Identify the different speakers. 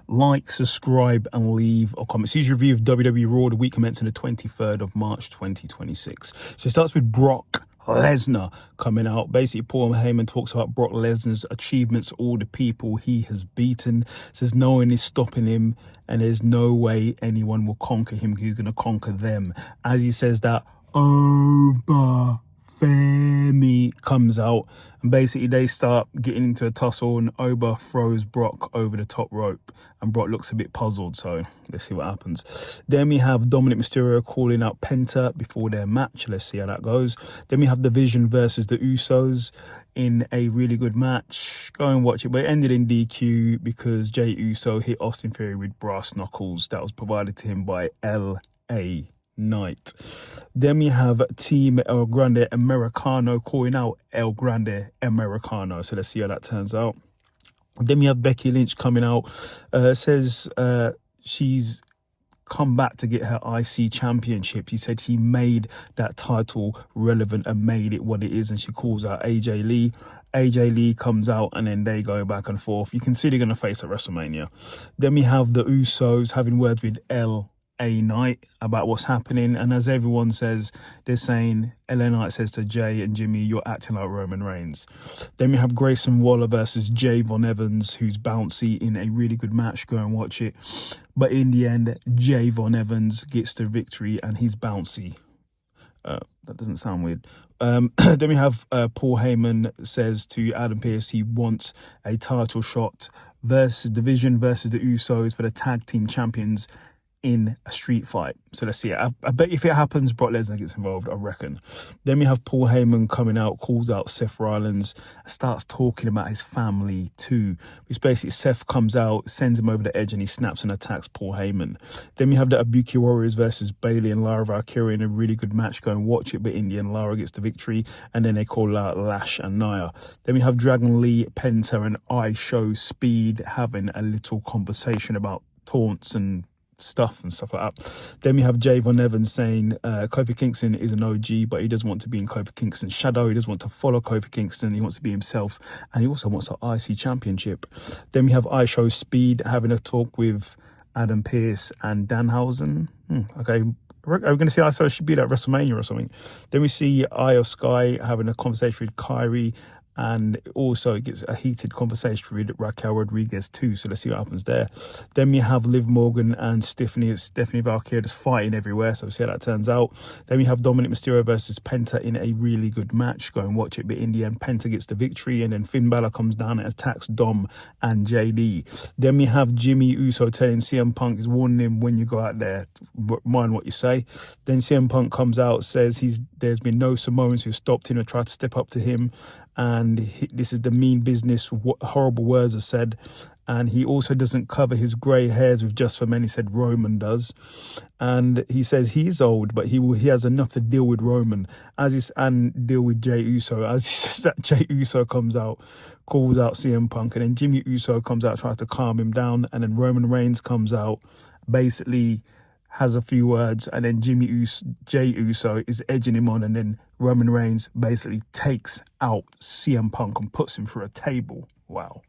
Speaker 1: like, subscribe, and leave a comment. Series review of WWE RAW, the week commencing the 23rd of March 2026. So it starts with Brock Lesnar coming out. Basically, Paul Heyman talks about Brock Lesnar's achievements, all the people he has beaten. Says no one is stopping him, and there's no way anyone will conquer him. He's going to conquer them. As he says that, Oba Femi comes out, and basically they start getting into a tussle, and Oba throws Brock over the top rope, and Brock looks a bit puzzled, so let's see what happens. Then we have Dominic Mysterio calling out Penta before their match. Let's see how that goes. Then we have The Vision versus the Usos in a really good match. Go and watch it, but it ended in DQ because Jey Uso hit Austin Theory with brass knuckles that was provided to him by L.A. Knight. Then we have Team El Grande Americano calling out El Grande Americano. So let's see how that turns out. Then we have Becky Lynch coming out. Says she's come back to get her IC championship. She said she made that title relevant and made it what it is, and she calls out AJ Lee. AJ Lee comes out, and then they go back and forth. You can see they're going to face at WrestleMania. Then we have the Usos having words with L.A. Knight about what's happening, and as everyone says, they're saying, L.A. Knight says to Jay and Jimmy, you're acting like Roman Reigns. Then we have Grayson Waller versus Jay Von Evans, who's bouncy in a really good match. Go and watch it. But in the end, Jay Von Evans gets the victory, and he's bouncy. That doesn't sound weird. Then we have Paul Heyman says to Adam Pearce he wants a title shot versus Division versus the Usos for the tag team champions in a street fight. So let's see. I bet if it happens, Brock Lesnar gets involved, I reckon. Then we have Paul Heyman coming out, calls out Seth Rollins, starts talking about his family too. Which basically Seth comes out, sends him over the edge, and he snaps and attacks Paul Heyman. Then we have the Ibuki Warriors versus Bayley and Lara Valkyria in a really good match. Go and watch it, but in the end, Lara gets the victory, and then they call out Lash and Nia. Then we have Dragon Lee, Penta, and I Show Speed having a little conversation about taunts and stuff like that. Then we have Jay Von Evans saying Kofi Kingston is an OG, but he doesn't want to be in Kofi Kingston's shadow. He doesn't want to follow Kofi Kingston. He wants to be himself, and he also wants an IC championship. Then we have I Show Speed having a talk with Adam Pearce and Danhausen. Okay, are we going to see I Show Speed at WrestleMania or something? Then we see Io Sky having a conversation with Kyrie, and also it gets a heated conversation with Raquel Rodriguez too. So let's see what happens there. Then we have Liv Morgan and Stephanie Valkyria just fighting everywhere. So we'll see how that turns out. Then we have Dominic Mysterio versus Penta in a really good match. Go and watch it. But in the end, Penta gets the victory. And then Finn Balor comes down and attacks Dom and JD. Then we have Jimmy Uso telling CM Punk, is warning him, when you go out there, mind what you say. Then CM Punk comes out, says there's been no Samoans who stopped him or tried to step up to him. And this is the mean business, horrible words are said. And he also doesn't cover his grey hairs with Just for Men. He said Roman does. And he says he's old, but he has enough to deal with Roman and deal with Jey Uso. As he says that, Jey Uso comes out, calls out CM Punk. And then Jimmy Uso comes out, tries to calm him down. And then Roman Reigns comes out, basically has a few words, and then Jey Uso is edging him on, and then Roman Reigns basically takes out CM Punk and puts him through a table. Wow.